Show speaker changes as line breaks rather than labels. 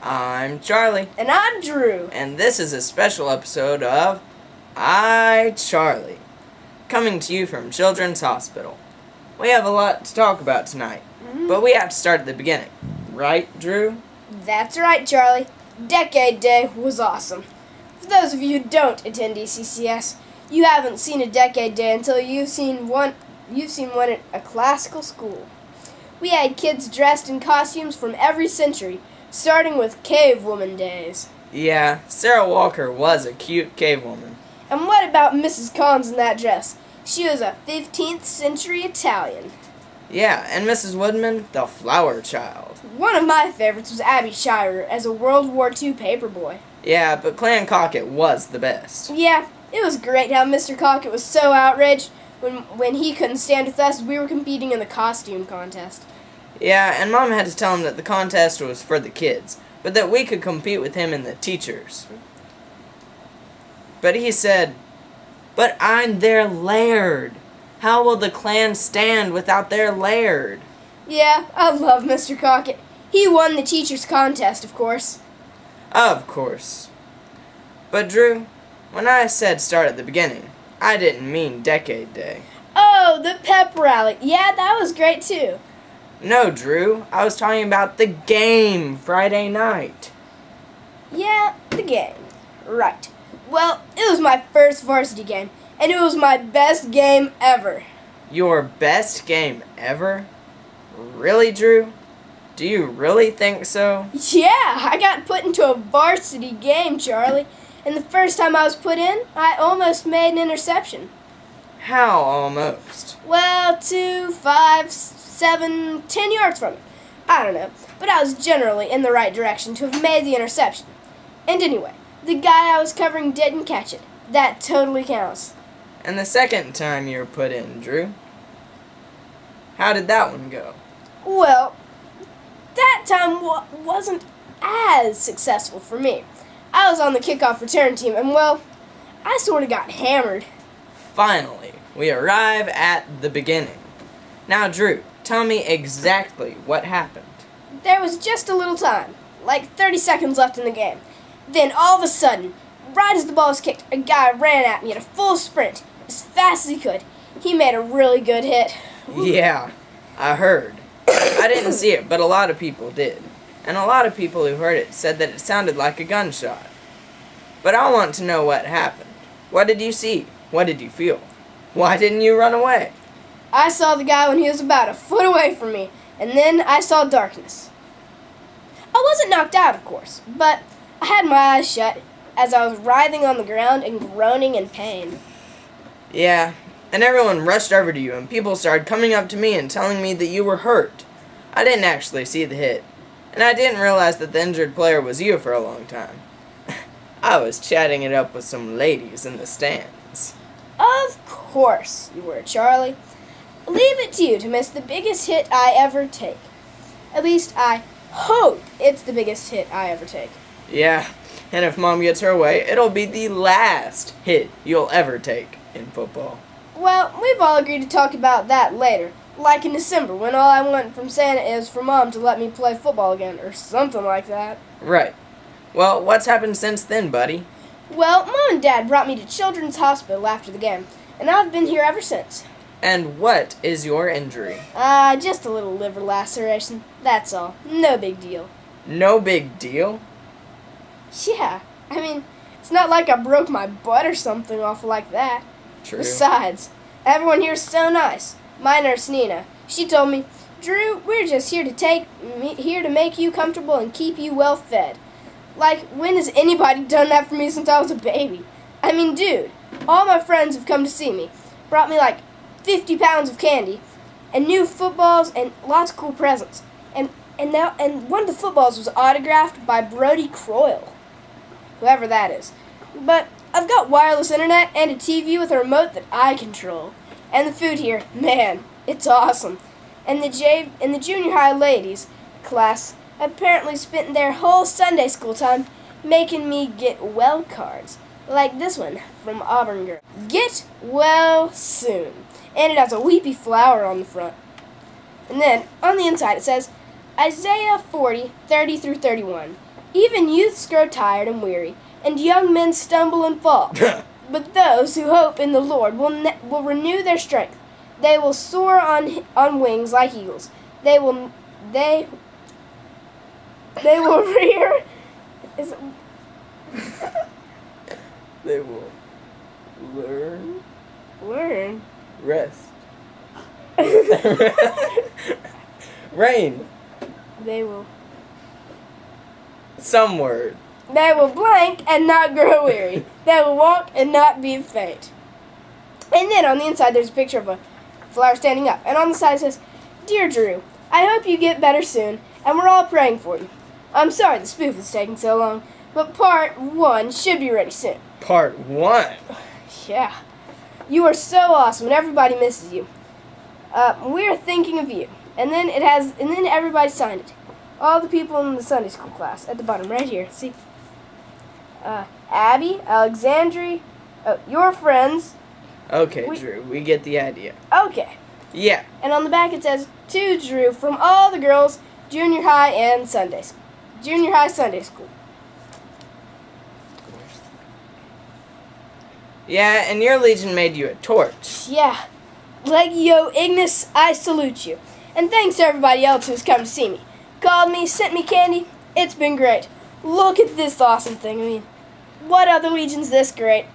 I'm Charlie.
And I'm Drew.
And this is a special episode of iCharlieB, coming to you from Children's Hospital. We have a lot to talk about tonight, but we have to start at the beginning. Right, Drew?
That's right, Charlie. Decade Day was awesome. For those of you who don't attend ECCS, you haven't seen a Decade Day until you've seen one at a classical school. We had kids dressed in costumes from every century, starting with cavewoman days.
Yeah, Sarah Walker was a cute cavewoman.
And what about Mrs. Collins in that dress? She was a 15th century Italian.
Yeah, and Mrs. Woodman, the flower child.
One of my favorites was Abby Shire as a World War II paperboy.
Yeah, but Clan Cockett was the best.
Yeah, it was great how Mr. Cockett was so outraged when he couldn't stand with us. We were competing in the costume contest.
Yeah, and Mom had to tell him that the contest was for the kids, but that we could compete with him and the teachers. But he said, "But I'm their laird. How will the clan stand without their laird?"
Yeah, I love Mr. Cockett. He won the teacher's contest, of course.
Of course. But Drew, when I said start at the beginning, I didn't mean Decade Day.
Oh, the pep rally. Yeah, that was great too.
No, Drew, I was talking about the game Friday night.
Yeah, the game. Right. Well, it was my first varsity game, and it was my best game ever.
Your best game ever? Really, Drew? Do you really think so?
Yeah, I got put into a varsity game, Charlie, and the first time I was put in, I almost made an interception.
How almost?
Well, 2, 5, 7, 10 yards from it. I don't know, but I was generally in the right direction to have made the interception. And anyway, the guy I was covering didn't catch it. That totally counts.
And the second time you were put in, Drew? How did that one go?
Well, that time wasn't as successful for me. I was on the kickoff return team, and well, I sort of got hammered.
Finally, we arrive at the beginning. Now, Drew, tell me exactly what happened.
There was just a little time, like 30 seconds left in the game. Then all of a sudden, right as the ball was kicked, a guy ran at me at a full sprint, as fast as he could. He made a really good hit.
Yeah, I heard. I didn't see it, but a lot of people did. And a lot of people who heard it said that it sounded like a gunshot. But I want to know what happened. What did you see? What did you feel? Why didn't you run away?
I saw the guy when he was about a foot away from me, and then I saw darkness. I wasn't knocked out, of course, but I had my eyes shut as I was writhing on the ground and groaning in pain.
Yeah, and everyone rushed over to you, and people started coming up to me and telling me that you were hurt. I didn't actually see the hit, and I didn't realize that the injured player was you for a long time. I was chatting it up with some ladies in the stands.
Of course you were, Charlie. Leave it to you to miss the biggest hit I ever take. At least I hope it's the biggest hit I ever take.
Yeah, and if Mom gets her way, it'll be the last hit you'll ever take in football.
Well, we've all agreed to talk about that later, like in December, when all I want from Santa is for Mom to let me play football again, or something like that.
Right. Well, what's happened since then, buddy?
Well, Mom and Dad brought me to Children's Hospital after the game, and I've been here ever since.
And what is your injury?
Just a little liver laceration, that's all. No big deal.
No big deal?
Yeah, I mean, it's not like I broke my butt or something awful like that.
True.
Besides, everyone here's so nice. My nurse, Nina, she told me, "Drew, we're just here to make you comfortable and keep you well fed." Like, when has anybody done that for me since I was a baby? I mean, dude, all my friends have come to see me, brought me like 50 pounds of candy, and new footballs, and lots of cool presents. And one of the footballs was autographed by Brody Croyle, whoever that is. But I've got wireless internet and a TV with a remote that I control. And the food here, man, it's awesome. And the junior high ladies class apparently spent their whole Sunday school time making me get well cards, like this one from Auburn Girl. Get well soon. And it has a weepy flower on the front. And then on the inside it says Isaiah 40, 30 through 31. Even youths grow tired and weary, and young men stumble and fall. But those who hope in the Lord will renew their strength. They will soar on wings like eagles. They will rear.
They will learn.
Learn.
Rest. Rain.
They will.
Some word.
They will blank and not grow weary. They will walk and not be faint. And then on the inside there's a picture of a flower standing up. And on the side it says, "Dear Drew, I hope you get better soon, and we're all praying for you. I'm sorry the spoof is taking so long, but part 1 should be ready soon."
Part 1.
Yeah. "You are so awesome and everybody misses you. We're thinking of you." And then everybody signed it. All the people in the Sunday school class at the bottom right here. See? Abby, Alexandria, your friends.
Okay, Drew, we get the idea.
Okay.
Yeah.
And on the back it says, "To Drew from all the girls, junior high and junior high Sunday school."
Yeah, and your Legion made you a torch.
Yeah. Legio Ignis, I salute you. And thanks to everybody else who's come to see me. Called me, sent me candy. It's been great. Look at this awesome thing. I mean, what other Legion's this great?